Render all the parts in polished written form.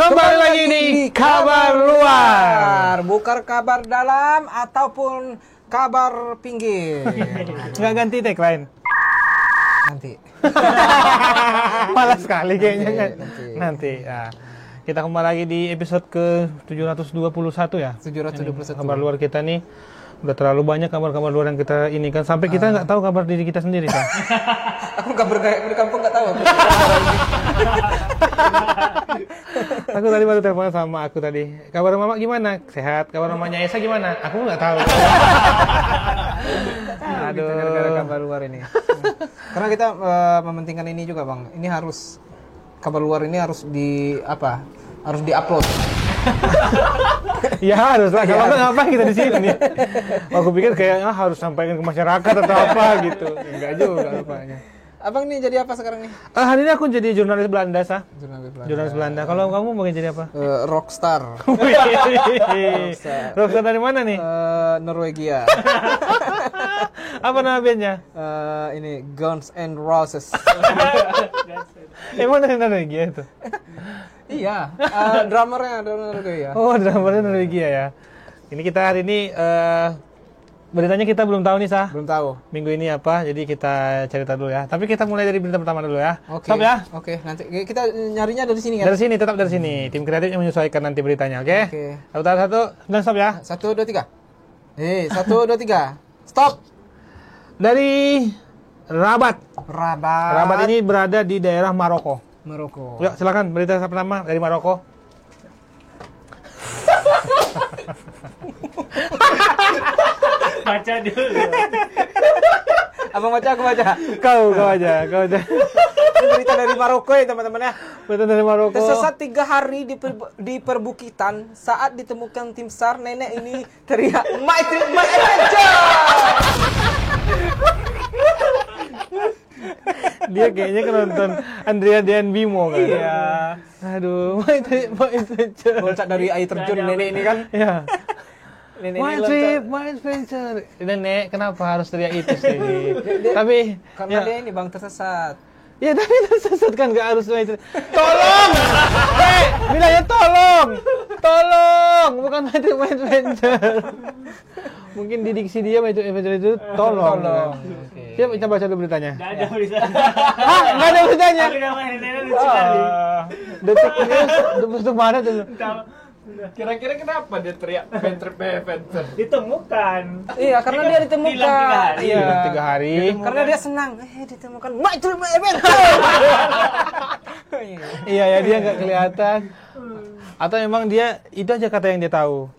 Kembali lagi di Kabar Luar. Bukan kabar dalam ataupun kabar pinggir. Nggak ganti tagline. Nanti. Malas sekali kayaknya kan. Nanti. Nanti. Ya. Kita kembali lagi di episode ke 721 ya. 721. Kabar luar kita nih. Udah terlalu banyak kabar-kabar luar yang kita ini kan. Sampai kita nggak tahu kabar diri kita sendiri kan. Aku kabar di kampung nggak tahu. Aku tadi baru telepon sama aku tadi. Kabar mama gimana? Sehat. Kabar mamanya Esa gimana? Aku nggak tahu. Aduh. Gara-gara kabar luar ini. Karena kita mementingkan ini juga bang. Ini harus kabar luar ini harus harus diupload. Ya harus lah. Kalau nggak ngapain kita di sini? Aku pikir kayaknya harus sampaikan ke masyarakat atau apa gitu. Enggak juga rupanya. Abang nih jadi apa sekarang nih? Hari ini aku jadi jurnalis Belanda, Sah. Jurnalis Belanda. Kalau kamu mau jadi apa? Rockstar. Rockstar dari mana nih? Norwegia. Apa nama bandnya? Ini Guns N' Roses. Emang dari Norwegia itu? Iya, drummernya dari Norwegia. Oh, drummernya Norwegia ya. Ini kita hari ini beritanya kita belum tahu nih, Sah. Belum tahu. Minggu ini apa? Jadi kita cerita dulu ya. Tapi kita mulai dari berita pertama dulu ya. Oke. Stop ya. Oke, nanti kita nyarinya dari sini kan? Dari sini, tetap dari sini. Tim kreatif yang menyesuaikan nanti beritanya, oke? Oke. Satu, dan stop ya. 1, 2, 3. 1, 2, 3. Stop. Dari Rabat. Rabat Rabat ini berada di daerah Maroko. Maroko. Yuk, silakan berita pertama dari Maroko. Baca dulu. Abang baca, aku baca. Kau aja. Ini berita dari Maroko ya teman-teman ya. Berita dari Maroko. Tersesat 3 hari di perbukitan saat ditemukan tim SAR, nenek ini teriak, "My adventure!" Dia kayaknya kan nonton Andrea Dian Bimo kan. Iya. Aduh, my adventure. Loncat dari air terjun nenek ini kan. Ya. Nenek My ini trip, loncat. my adventure. Nenek, kenapa harus teriak itu sih? Tapi Karena dia ini bang tersesat. ya tapi tersesat kan gak harus my trip. Tolong! Bilangnya tolong! Bukan my trip, my adventure. Mungkin di diksi dia my trip, adventure itu tolong. Oke. Siapa kita baca dulu beritanya? Nggak ada berita. Hah? Nggak ada beritanya? Tapi nama nenek lucu kali. Detik News, untuk mana tuh? Kira-kira kenapa dia teriak adventure? Ditemukan. Iya, karena dia ditemukan. Hilang 3 hari. Iya. 3 hari. Karena dia senang. Ditemukan. My trip, my adventure. Iya ya, dia nggak kelihatan. Atau memang dia itu aja kata yang dia tahu.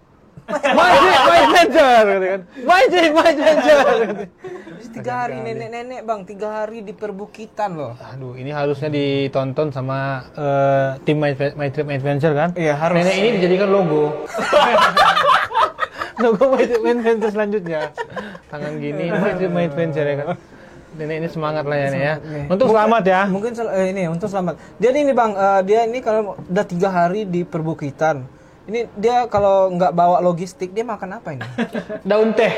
My trip, my adventure, gitu kan. My trip, my adventure. 3 hari nenek-nenek bang, 3 hari di perbukitan loh. Aduh, ini harusnya ditonton sama tim My Trip My Adventure kan? Iya, harus. Nenek ini dijadikan logo. Logo My Trip My Adventure selanjutnya. Tangan gini, My Trip My Adventure ya kan. Nenek ini semangat lah ya, Nek ya. Untuk selamat ya. Mungkin ini untuk selamat. Dia ini bang, dia ini kalau udah 3 hari di perbukitan. Ini dia kalau nggak bawa logistik, dia makan apa ini? Daun teh.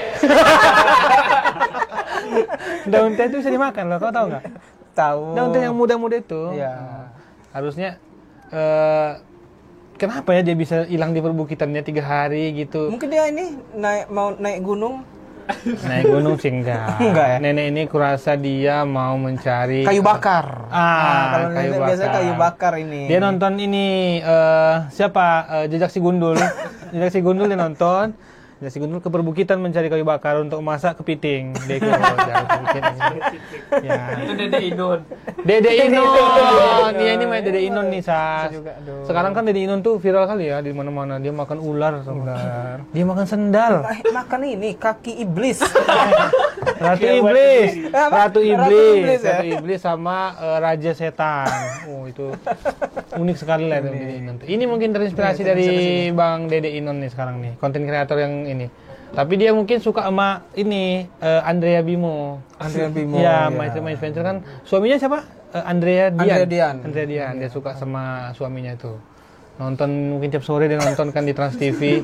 Daun teh itu bisa dimakan loh, kau tahu nggak? Tahu. Daun teh yang muda-muda itu. Iya. Harusnya kenapa ya dia bisa hilang di perbukitannya 3 hari gitu? Mungkin dia ini mau naik gunung. Naik gunung sih enggak. Enggak ya? Nenek ini kurasa dia mau mencari Kayu bakar. kayu Kalau nenek bakar. biasanya kayu bakar ini. Dia nonton ini siapa? Jejak si Gundul. Jejak si Gundul dia nonton. Jejak si Gundul ke perbukitan mencari kayu bakar untuk masak kepiting. Dia jauh kepiting. Ya. Itu Dede Inun. Dede Inon. Iya ini main Dede Inon nih, Sas. juga, aduh. Sekarang kan Dede Inon tuh viral kali ya di mana-mana. Dia makan ular. Dia makan sendal. Makan ini kaki iblis. Ratu Iblis. Ratu Iblis. ya? Ratu Iblis sama Raja Setan. Oh, itu unik sekali lah itu Dede Inon. Ini mungkin terinspirasi dari Bang Dede Inon nih sekarang nih, konten kreator yang ini. Tapi dia mungkin suka sama ini Andrea Bimo. Andrea Bimo. Ya, My Trip My Adventure kan suaminya siapa? Andrea Dian. Andrea Dian. Dia suka sama suaminya itu. Nonton mungkin tiap sore dia nonton kan di Trans TV.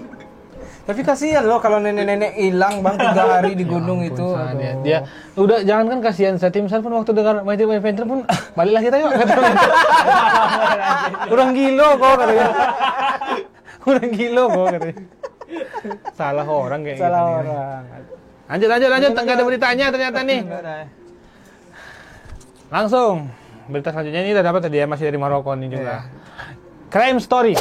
Tapi kasihan loh kalau nenek-nenek hilang bang 3 hari di gunung Ya itu. ampun, Sa, Aduh. dia udah jangan kan kasihan saya tim Sar pun waktu dengar Mighty Adventure pun baliklah kita yuk kata dia. Kurang gilo kok katanya. Kurang gilo kok katanya. Salah orang kayak Salah gitu nih. orang. Lanjut, enggak ada beritanya ternyata nih. Enggak ada. Langsung berita selanjutnya ini udah dapat tadi ya, masih dari Maroko nih juga. Crime story.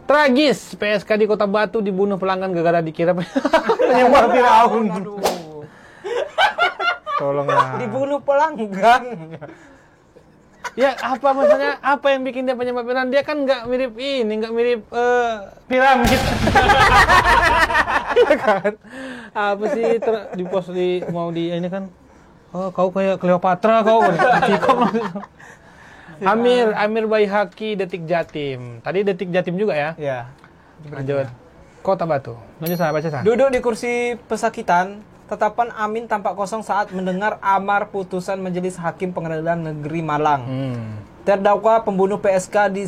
Tragis, PSK di Kota Batu dibunuh pelanggan gara-gara dikira penyembah Firaun. Aduh. Tolonglah. Dibunuh pelanggan. Ya apa maksudnya? Apa yang bikin dia penyembah Firaun? Dia kan nggak mirip ini, nggak mirip piramid. Iya kan? Apa sih di post di mau di ini kan? Oh, kau kayak Cleopatra kau. Cikok maksudnya. Amir Baihaqi Detik Jatim. Tadi Detik Jatim juga ya. Ya. Lanjut. Kota Batu. Lanjut sana baca sana. Duduk di kursi pesakitan, tetapan Amin tampak kosong saat mendengar amar putusan Majelis Hakim Pengadilan Negeri Malang. Terdakwa pembunuh PSK di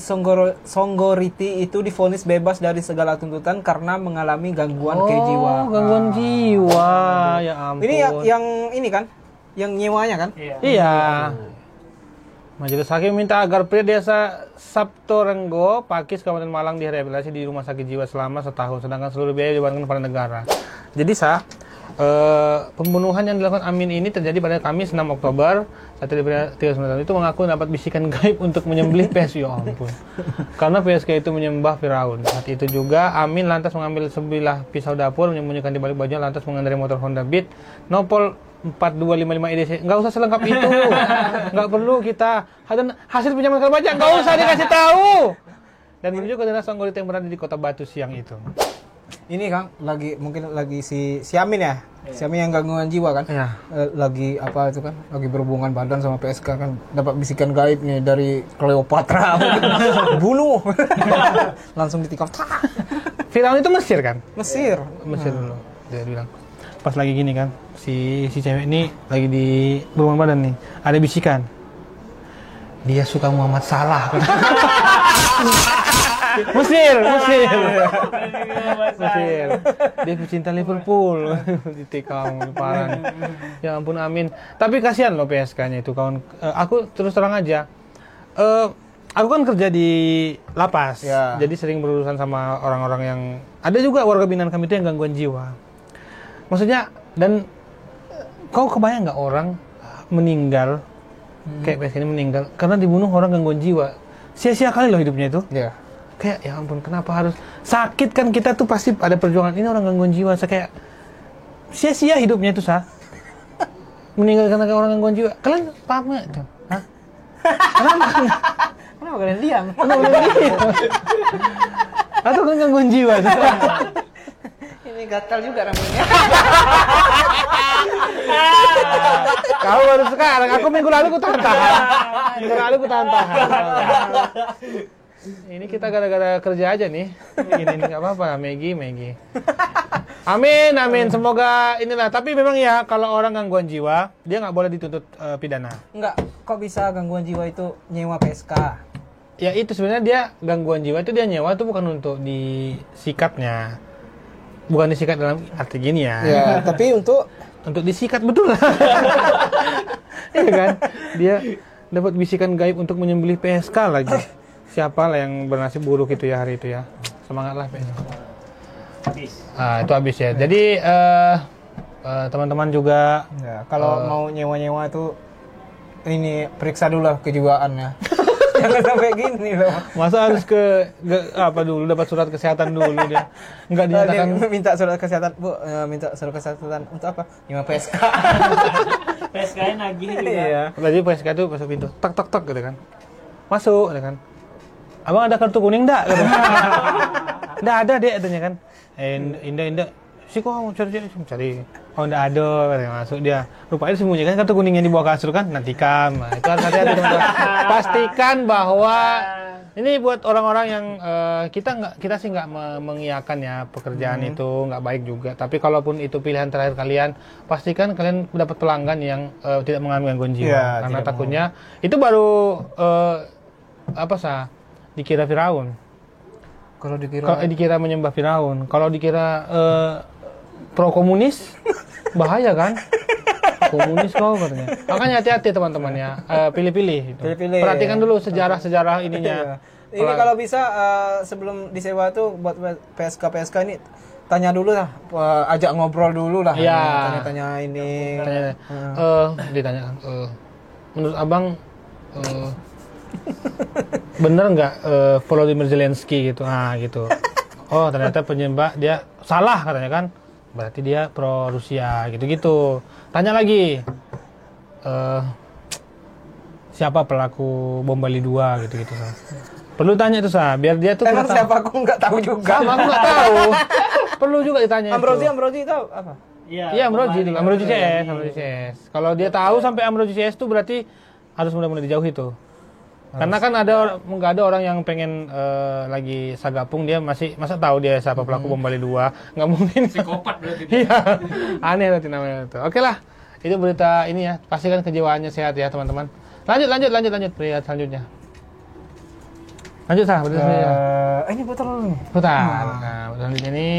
Songgoriti itu divonis bebas dari segala tuntutan karena mengalami gangguan kejiwaan. Gangguan jiwa. Ya ampun. Ini yang ini kan? Yang nyewanya kan? Iya. Majelis Hakim minta agar pria desa Sabto Renggo, Pakis, Kabupaten Malang direhabilitasi di rumah sakit jiwa selama setahun, sedangkan seluruh biaya dibebankan kepada negara. Jadi pembunuhan yang dilakukan Amin ini terjadi pada Kamis 6 Oktober. Saat pria 39 tahun itu mengaku dapat bisikan gaib untuk menyembelih PSK. Ya ampun. Karena PSK itu menyembah Firaun. Saat itu juga Amin lantas mengambil sebilah pisau dapur, menyembunyikan di balik bajunya, lantas mengendarai motor Honda Beat Nopol 4255 EDC. Nggak usah selengkap itu. Nggak perlu kita. Dan hasil pinjaman kartu pajak nggak usah dikasih tahu. Dan menuju ke daerah Songgoriti yang berada di Kota Batu siang itu. Ini Kang, mungkin lagi si Amin ya? Si Amin yang gangguan jiwa kan? Iya. Lagi apa itu kan? Lagi berhubungan badan sama PSK kan? Dapat bisikan gaib nih dari Cleopatra. Bunuh. Langsung ditikam. Firaun itu Mesir kan? Mesir. Mesir dulu. Dia bilang. Pas lagi gini kan, si cewek ini lagi di berhubungan badan nih. Ada bisikan. Dia suka Muhammad Salah. Mesir. Dia pecinta Liverpool. Ditikam parah. Ya ampun Amin. Tapi kasihan loh PSK-nya itu kawan. Aku terus terang aja. Aku kan kerja di lapas. Ya. Jadi sering berurusan sama orang-orang yang ada juga warga binaan kami itu yang gangguan jiwa. Maksudnya dan kau kebayang nggak orang meninggal kayak PSK ini meninggal karena dibunuh orang gangguan jiwa. Sia-sia kali loh hidupnya itu. Iya. Kayak ya ampun kenapa harus sakit kan kita tuh pasti ada perjuangan ini orang gangguan jiwa. Saya kayak sia-sia hidupnya itu meninggal karena orang gangguan jiwa. Kalian paham nggak tuh? Hah? Kenapa kalian diam? Kenapa kalian diam? Atau kalian gangguan jiwa? Ini gatal juga rambutnya. Kau baru sekarang, aku minggu lalu ku tahan-tahan. Ini kita gara-gara kerja aja nih. Ini nggak apa-apa, Maggie. Amin. Semoga inilah. Tapi memang ya, kalau orang gangguan jiwa, dia nggak boleh dituntut pidana. Enggak, kok bisa gangguan jiwa itu nyewa PSK? Ya itu sebenarnya dia gangguan jiwa itu dia nyewa itu bukan untuk disikatnya. Bukan disikat dalam arti gini ya. Ya, tapi untuk disikat betul lah. Iya kan? Dia dapat bisikan gaib untuk menyembelih PSK lagi. Siapalah yang bernasib buruk itu ya hari itu ya. Semangatlah PSK. Itu habis ya. Jadi teman-teman juga ya, kalau mau nyewa-nyewa itu ini periksa dulu lah kejiwaannya. Jangan sampai gini loh. Masa harus apa dulu dapat surat kesehatan dulu dia. Enggak dinyatakan dia minta surat kesehatan, Bu, minta surat kesehatan untuk apa? Nyewa PSK. PSK-nya nagih juga. Iya. Tadi PSK itu masuk pintu. Tak gitu kan. Masuk gitu kan. Abang ada kartu kuning enggak? Enggak ada, Dek, katanya kan. Indah. Si kok mau cari. Oh, enggak ada, katanya masuk dia. Rupanya disembunyikan kartu kuningnya di bawah kasur kan. Nantikan. Nah, itu harus hati-hati teman-teman. Pastikan bahwa ini buat orang-orang yang kita sih nggak mengiyakan ya pekerjaan itu nggak baik juga. Tapi kalaupun itu pilihan terakhir kalian, pastikan kalian dapat pelanggan yang tidak mengalami gangguan jiwa. Ya, karena takutnya itu baru dikira Firaun. Kalau Kalau dikira menyembah Firaun, kalau dikira pro komunis, bahaya kan? Komunis kau katanya. Makanya hati-hati teman-teman ya, pilih-pilih. Gitu. Pilih-pilih. Perhatikan dulu sejarah ininya. Ini kalau bisa sebelum disewa tuh buat PSK ini tanya dulu lah, ajak ngobrol dulu lah. Iya. Tanya-tanya ini. Ditanya, menurut abang bener nggak Volodymyr Zelensky gitu? Nah gitu. Oh ternyata penyembah dia salah katanya kan? Berarti dia pro Rusia gitu-gitu. Tanya lagi. Siapa pelaku bom Bali 2 gitu-gitu. Perlu tanya itu biar dia tuh. Emang siapa aku nggak tahu juga. Sama aku nggak tahu. Perlu juga ditanya. Ambrosi tahu apa? Iya Ambrosi CS. Kalau dia tahu sampai Ambrosi CS itu berarti harus benar-benar dijauhi tuh. Karena kan nggak ada orang yang pengen lagi sagapung dia masa tahu dia siapa pelaku bom Bali 2, nggak mungkin. Psikopat berarti. Iya, aneh berarti namanya itu. Oke lah, itu berita ini ya. Pastikan kejiwaannya sehat ya teman-teman. Lanjut berita selanjutnya. Lanjut berita selanjutnya. Ini putar dulu nih. Putar. Nah, berita selanjutnya ini.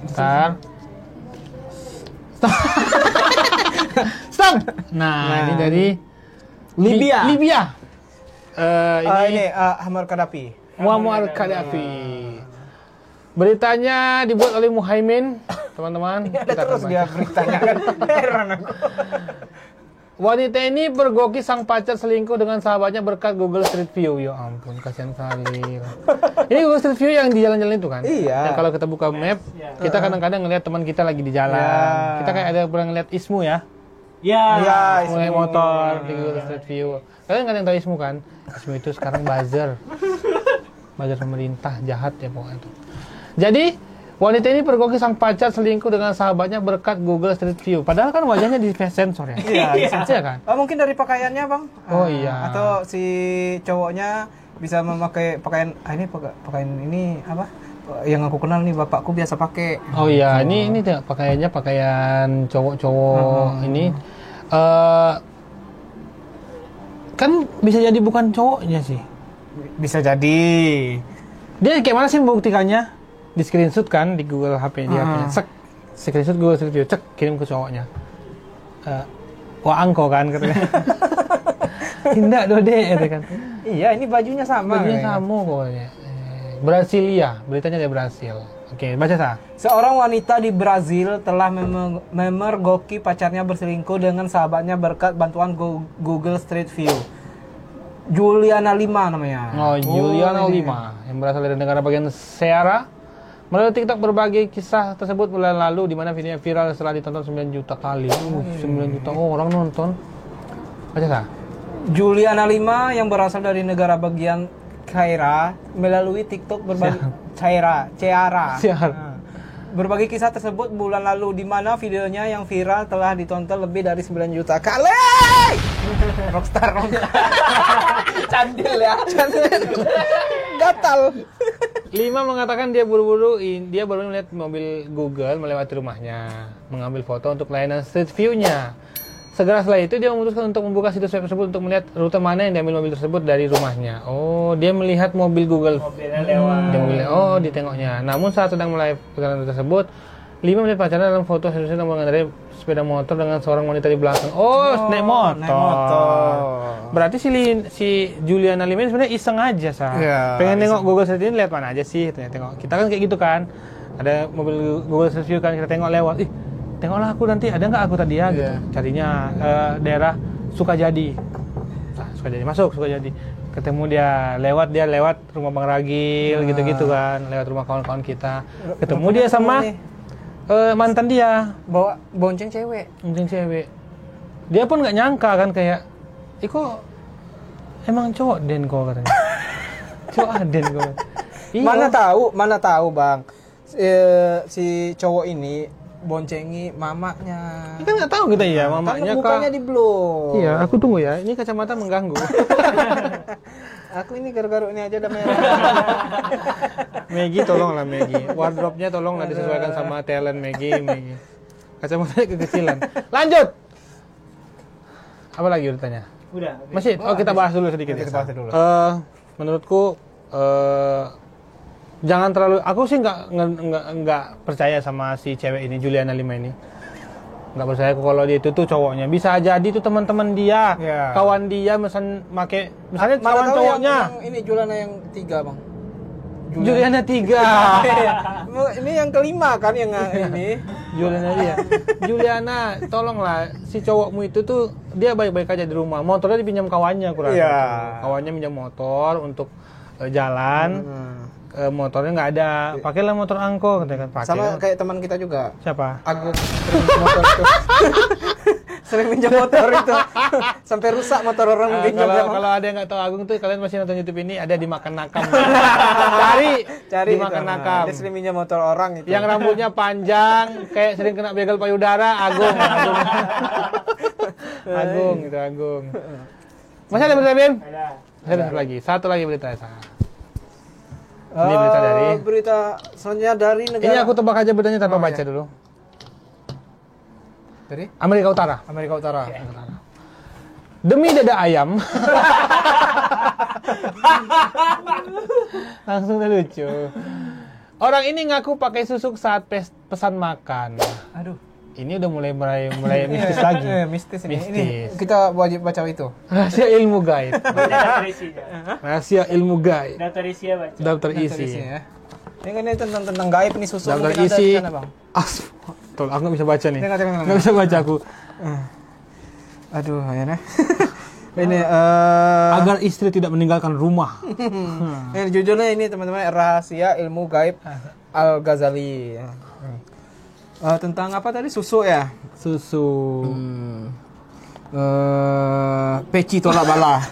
Putar. Stop. Nah, ini dari Libya. Ini Muammar Gaddafi. Muammar Gaddafi. Beritanya dibuat oleh Muhaimin, teman-teman. Ada terus dia beritanya kan. Heran aku. Wanita ini pergoki sang pacar selingkuh dengan sahabatnya berkat Google Street View. Ya ampun, kasihan sekali. Ini Google Street View yang di jalan-jalan itu kan? Iya. Yang kalau kita buka map, kita kadang-kadang ngelihat teman kita lagi di jalan. Ya. Kita kayak ada pernah ngelihat Ismu ya. Ya. Mulai motor di Google Street View. Kalian nggak ada yang tahu Ismu kan? Ismu itu sekarang buzzer. Buzzer pemerintah, jahat ya pokoknya itu. Jadi, wanita ini pergoki sang pacar selingkuh dengan sahabatnya berkat Google Street View. Padahal kan wajahnya di face sensor ya. Iya, Iya kan? mungkin dari pakaiannya, Bang. Oh iya. Atau si cowoknya bisa memakai pakaian pakaian ini apa? Yang aku kenal nih bapakku biasa pakai. Oh iya, ini pakaiannya pakaian cowok-cowok ini. Kan bisa jadi bukan cowoknya sih. Bisa jadi. Dia kayak mana sih membuktikannya? Di screenshot kan di Google HP dia punya. Screenshot Google Street View, kirim ke cowoknya. Wah angko kan katanya. Tindak dode itu kan. Iya, ini bajunya sama. Bajunya sama pokoknya. Brasilia, beritanya dari Brasil. Oke, baca Seorang wanita di Brazil telah memergoki pacarnya berselingkuh dengan sahabatnya berkat bantuan Google Street View. Juliana Lima namanya. Oh, Juliana Lima yang berasal dari negara bagian Ceará. Melalui TikTok berbagai kisah tersebut bulan lalu di mana videonya viral setelah ditonton 9 juta kali. 9 juta orang nonton. Baca Juliana Lima yang berasal dari negara bagian Ceará melalui TikTok berbagi Ceará. Berbagi kisah tersebut bulan lalu di mana videonya yang viral telah ditonton lebih dari 9 juta kali. Rockstar. Candil ya. Gatal. Lima mengatakan dia baru melihat mobil Google melewati rumahnya, mengambil foto untuk layanan Street View-nya. Segera setelah itu dia memutuskan untuk membuka situs web tersebut untuk melihat rute mana yang diambil mobil tersebut dari rumahnya. Oh, dia melihat mobil Google. Mobilnya lewat. Ditengoknya. Namun saat sedang mulai perjalanan tersebut, Lima melihat pacarnya dalam foto serius mengendarai sepeda motor dengan seorang wanita di belakang. Naik motor. Berarti si Juliana Lima ini sebenarnya iseng aja pengen nengok Google Street ini lihat mana aja sih, tengok. Kita kan kayak gitu kan. Ada mobil Google Street View kan kita tengok lewat. Tengoklah aku nanti ada nggak aku tadi ya gitu. Carinya daerah Sukajadi. Masuk Sukajadi. Ketemu dia lewat rumah Bang Ragil gitu-gitu kan, lewat rumah kawan-kawan kita. Ketemu dia sama mantan dia bawa bonceng cewek. Dia pun nggak nyangka kan kayak, "Iko emang cowok Den kok," katanya. Cowok Aden kok. Mana tahu Bang. Si cowok ini boncengi mamanya. Kita nggak tahu kita ya mamanya kan mukanya di blur. Iya, aku tunggu ya. Ini kacamata mengganggu. Aku ini garu-garu ini aja udah merah. Maggie tolonglah Maggie. Wardrobe-nya tolonglah disesuaikan sama talent Maggie. Kacamatanya kekecilan. Lanjut. Apa lagi urutannya? Udah. Masih? Kita bahas dulu sedikit. Kita bahas dulu. Menurutku Jangan terlalu, aku sih nggak percaya sama si cewek ini, Juliana Lima ini. Nggak percaya aku kalau dia itu tuh cowoknya. Bisa jadi tuh teman-teman dia, kawan dia, misalnya kawan cowoknya. Yang ini Juliana yang 3 bang. Juliana 3. Ini yang kelima kan yang ini. Juliana dia. Juliana, tolonglah si cowokmu itu tuh dia baik-baik aja di rumah. Motornya dipinjam kawannya aku rasa. Iya. Kawannya minjam motor untuk jalan. Motornya nggak ada, pakailah motor angko katanya kan. Pakai. Sama kayak teman kita juga. Siapa? Agung sering minjem motor itu. Sering minjem motor itu. Sampai rusak motor orang pinjam. Kalau ada yang nggak tahu Agung tuh, kalian masih nonton YouTube ini, ada di Makan Nakam. Cari di Makan Nakam. Dia sering minjem motor orang itu. Yang rambutnya panjang, kayak sering kena begal payudara, Agung. Agung. Masih ada berita, Bim? Ada satu lagi. Satu lagi berita saya. Ini berita dari selanjutnya dari negara. Ini aku tebak aja beritanya tanpa baca dulu. Dari Amerika Utara. Demi dada ayam. Langsung udah lucu. Orang ini ngaku pakai susuk saat pesan makan. Aduh. Ini udah mulai mistis lagi. Mistis ini. Mistis. Ini kita wajib baca itu. Rahasia ilmu gaib. Daftar isinya. Rahasia ilmu gaib. Daftar isi ya baca. Daftar isi. Ya. Ini kan ini tentang gaib nih susu. Daftar mungkin ada isi. di sana, Bang. Tolong, aku nggak bisa baca nih. Tengok. Nggak bisa baca aku. Aduh, ya nih. Ini Agar istri tidak meninggalkan rumah. ini judulnya ini teman-teman, rahasia ilmu gaib Al-Ghazali. Tentang apa tadi? Susu ya? Susu. Peci tolak bala.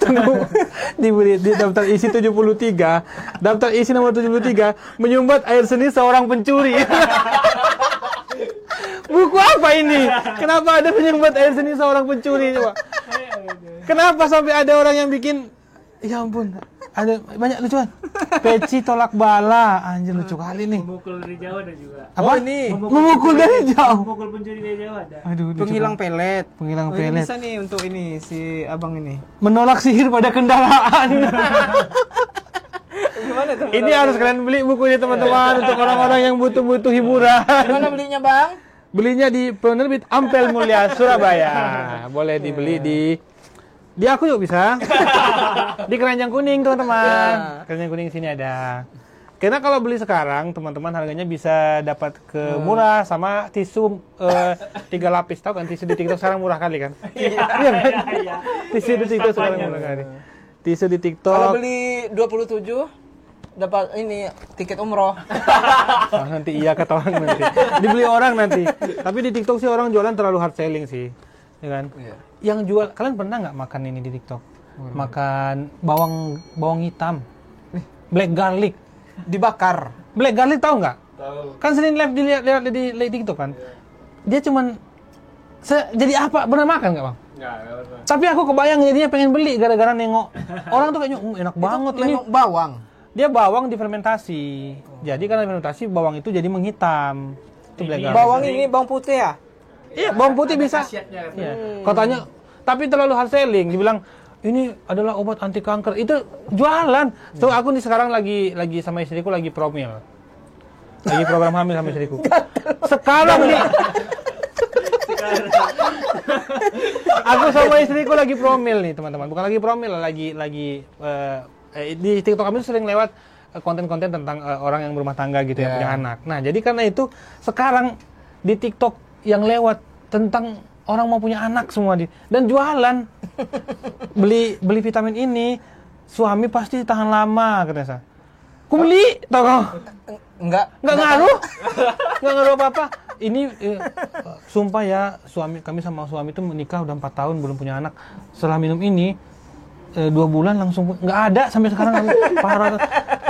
Di daftar isi 73. Daftar isi nomor 73 menyumbat air seni seorang pencuri. Buku apa ini? Kenapa ada penyumbat air seni seorang pencuri coba? Kenapa sampai ada orang yang bikin? Ya ampun, ada banyak lucuan. Peci tolak bala, anjir lucu kali nih. Memukul dari jauh ada juga. Apa? Ini Memukul dari jauh. Memukul pencuri dari jauh ada. Aduh, lucu penghilang banget. pelet. Penghilang Ini pelet. bisa nih untuk ini si abang ini. Menolak sihir pada kendaraan. Gimana tuh? Ini harus kalian beli bukunya teman-teman untuk orang-orang yang butuh hiburan. Gimana belinya, Bang? Belinya di penerbit Ampel Mulia Surabaya. Boleh dibeli di aku juga bisa. Di Keranjang Kuning teman-teman. Keranjang Kuning sini ada. Karena kalau beli sekarang teman-teman harganya bisa dapat ke murah sama tisu 3 lapis. Tahu kan tisu di TikTok sekarang murah kali kan? Iya kan? Tisu di TikTok sekarang murah kali. Tisu di TikTok. Kalau beli 27 dapat ini tiket umroh. Nanti iya kata orang nanti. Dibeli orang nanti. Tapi di TikTok sih orang jualan terlalu hard selling sih. Ya kan? Iya. Yang jual, kalian pernah nggak makan ini di TikTok? Makan bawang hitam, black garlic, Dibakar. black garlic tahu nggak? Tahu. Kan sering live dilihat di TikTok kan? Dia cuman jadi apa? Pernah makan nggak bang? Enggak pernah. Tapi aku kebayang jadinya pengen beli gara-gara nengok orang tuh kayaknya enak banget ini. Memang bawang. Dia bawang difermentasi. Jadi karena difermentasi bawang itu jadi menghitam. Itu black garlic. Bawang ini bawang putih ya? Iya, bawang putih bisa. Khasiatnya kan. Iya. Katanya, tapi terlalu hard selling. Dibilang ini adalah obat anti kanker. Itu jualan. So aku nih sekarang lagi sama istriku lagi promil. Lagi program hamil sama istriku. Sekarang nih. Aku sama istriku lagi promil nih teman-teman. Bukan lagi promil, lagi di TikTok kami sering lewat konten-konten tentang orang yang berumah tangga gitu yang punya anak. Nah jadi karena itu sekarang di TikTok yang lewat tentang orang mau punya anak semua dan jualan beli vitamin ini suami pasti tahan lama katanya saya. Ku beli tau kau? Enggak Nggak ngaruh apa-apa. Ini sumpah ya kami sama suami itu menikah udah 4 tahun belum punya anak. Setelah minum ini 2 bulan langsung nggak ada sampai sekarang. Parah.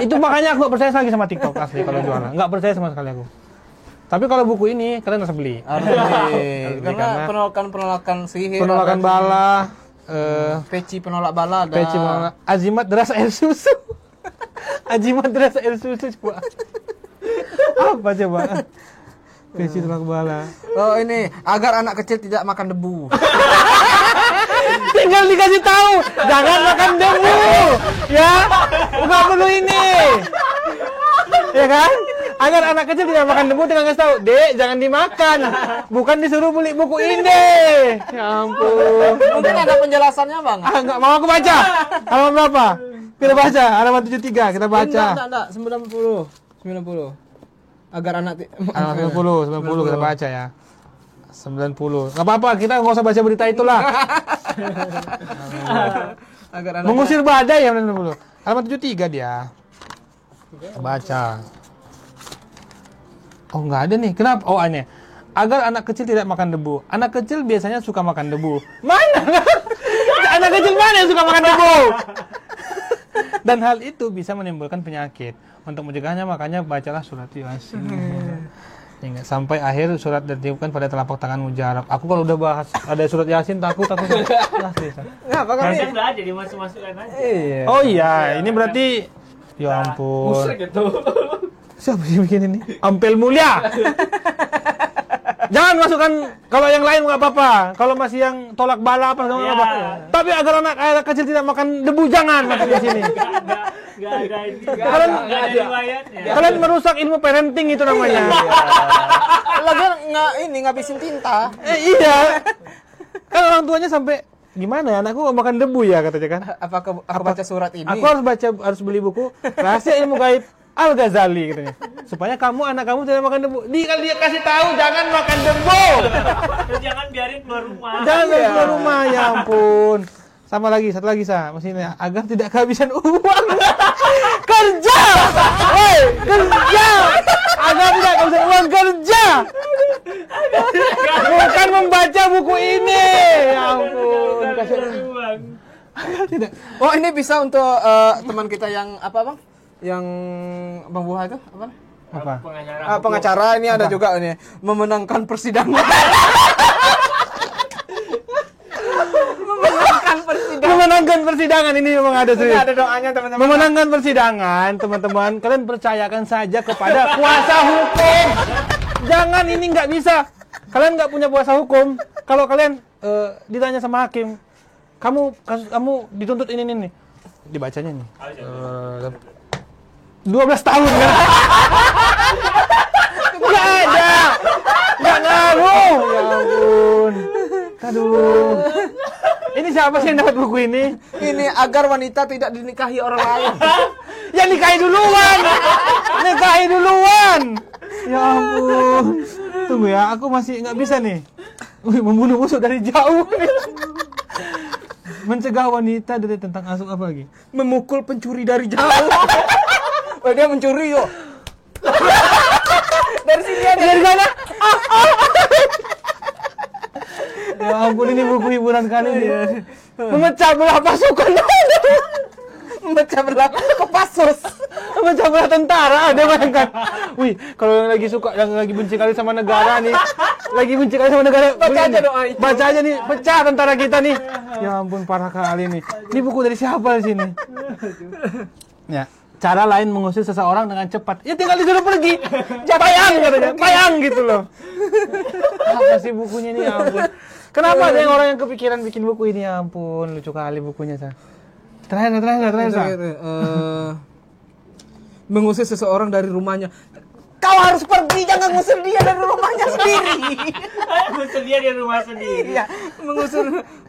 Itu makanya aku nggak percaya lagi sama TikTok asli kalau jualan. Nggak percaya sama sekali aku. Tapi kalau buku ini kalian harus beli. harus beli. Karena penolakan sihir. Penolakan bala, peci penolak bala ada. peci penolak, azimat deras air susu. Azimat deras air susu coba. Apa coba? Peci penolak bala. Oh ini agar anak kecil tidak makan debu. Tinggal dikasih tahu, jangan makan debu. Ya, bukan perlu ini. Ya kan? Agar anak kecil tidak makan debu, tinggal kasih tahu, "Dek, jangan dimakan. Bukan disuruh beli buku ini." Ya ampun. Mungkin ada penjelasannya, Bang. Enggak mau aku baca. Halaman berapa? Kita baca halaman 73, kita baca. Enggak, 90. Agar anak Halaman 90 kita baca ya. 90. Enggak apa-apa, kita enggak usah baca berita itulah. agar anak Mengusir badai ya 90. Halaman 73 dia. Baca. Oh, enggak ada nih. Kenapa? Oh, aneh. Agar anak kecil tidak makan debu. Anak kecil biasanya suka makan debu. Mana? Anak kecil mana yang suka makan debu? Dan hal itu bisa menimbulkan penyakit. Untuk mencegahnya makanya bacalah surat Yasin. Ingat sampai akhir surat ditiupkan pada telapak tangan mujarab. Aku kalau udah bahas ada surat Yasin takut. Ya, apa kami? Kan udah ada dimasuk-masukkan aja. Iya. Oh iya, ini berarti ya ampun. Musrek gitu. Siapa sih bikin ini? Ampel mulia. Jangan masukkan, kalau yang lain nggak apa-apa. Kalau masih yang tolak bala apa nggak apa. Tapi agar anak kecil tidak makan debu jangan masuk di sini. Nggak ada ini. Kalian Nggak ada riwayatnya. Kalian merusak ilmu parenting itu namanya. Lagian ngabisin tinta. Iya. Kan orang tuanya sampai gimana ya, anakku nggak makan debu ya katanya kan. Apakah aku baca surat ini? Aku harus beli buku Rahasia Ilmu Gaib Al-Ghazali katanya. Supaya anak kamu tidak makan debu. Kalau dia kasih tahu jangan makan debu. Terus jangan biarin keluar rumah. Jangan keluar rumah, ya ampun. Sama lagi, satu lagi mesinnya agar tidak kehabisan uang. Kerja! Woi, kerja! Agar tidak kehabisan uang kerja. Bukan membaca buku ini. Ya ampun, kasih uang. tidak. Oh, ini bisa untuk teman kita yang apa, Bang? Yang Bang Buha itu apa? Apa? Pengacara ini ada juga ini memenangkan persidangan. Memenangkan persidangan ini memang ada serius. Ada doanya, teman-teman. Memenangkan persidangan, teman-teman. Kalian percayakan saja kepada kuasa hukum. Jangan, ini nggak bisa. Kalian nggak punya kuasa hukum. Kalau kalian ditanya sama hakim, kamu dituntut ini. Dibacanya nih. 12 tahun kan? Nggak ada. Nggak ngaruh. Ya ampun. Aduh. Ini siapa sih yang dapat buku ini? Ini agar wanita tidak dinikahi orang lain. Ya nikahi duluan. Nikahi duluan. Ya ampun. Tunggu ya, aku masih nggak bisa nih. Membunuh musuh dari jauh nih. Mencegah wanita dari tentang asuh apa lagi? Memukul pencuri dari jauh. Oh, dia mencuri yo. Dari sini ada. Dari mana? Ya ampun, ini buku hiburan kali ini. Memecah belah pasukan. Memecah belah Kopassus. Memecah belah tentara, ada bayangkan. Wih, kalau yang lagi suka, yang lagi benci kali sama negara nih, baca aja doa itu. Baca aja nih, pecah tentara kita nih. Ya ampun, parah kali nih. Ini buku dari siapa di sini? Ya, cara lain mengusir seseorang dengan cepat. Ya tinggal disuruh pergi. Payang katanya, payang gitu loh. Apa sih bukunya ini, ya ampun. Kenapa ada yang orang yang kepikiran bikin buku ini, ya ampun, lucu kali bukunya, Sa. Terakhir, Sa. Mengusir seseorang dari rumahnya. Kau harus pergi, jangan ngusir dia dari rumahnya sendiri. Ngusir dia di rumah sendiri. Iya,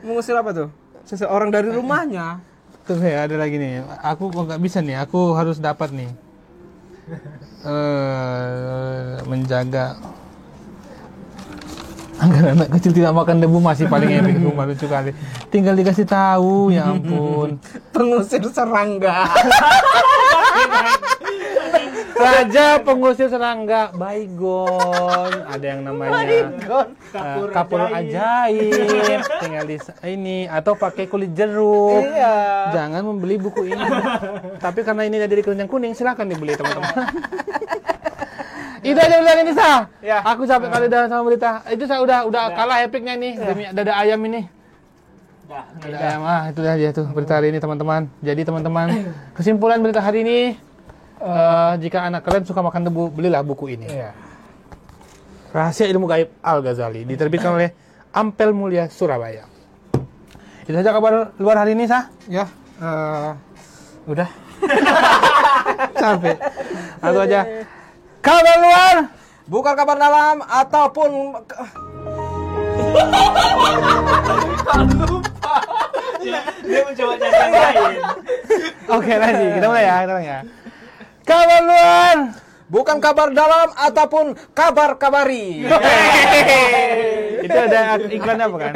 mengusir apa tuh? Seseorang dari rumahnya. Tuh ya, ada lagi nih. Aku kok nggak bisa nih, aku harus dapat nih. Menjaga agar anak kecil tidak makan debu masih paling epic, rumah lucu kali. Tinggal dikasih tahu, ya ampun. Pengusir serangga. Raja pengusir serangga, Baygon. Ada yang namanya kapur ajaib. Tinggal di ini atau pakai kulit jeruk. Iya. Jangan membeli buku ini. Tapi karena ini dari keranjang kuning, silakan dibeli, teman-teman. Itu aja udah ini, Sa. Ya. Aku capek kali dah sama berita. Itu saya udah kalah epicnya nih demi dada ayam ini. Dada ayam, itu dia tuh berita hari ini, teman-teman. Jadi teman-teman, kesimpulan berita hari ini, jika anak kalian suka makan debu, belilah buku ini. Iya. Rahasia Ilmu Gaib Al-Ghazali, diterbitkan oleh Ampel Mulia Surabaya. Itu saja kabar luar hari ini, Sa. Ya, udah. Capek. Langsung aja. Kabar luar. Bukan kabar dalam ataupun Dia mencoba cari yang lain. Oke, lagi. Kita mulai ya. Kabar luar. bukan kabar dalam ataupun kabar-kabari. Itu ada iklan apa kan?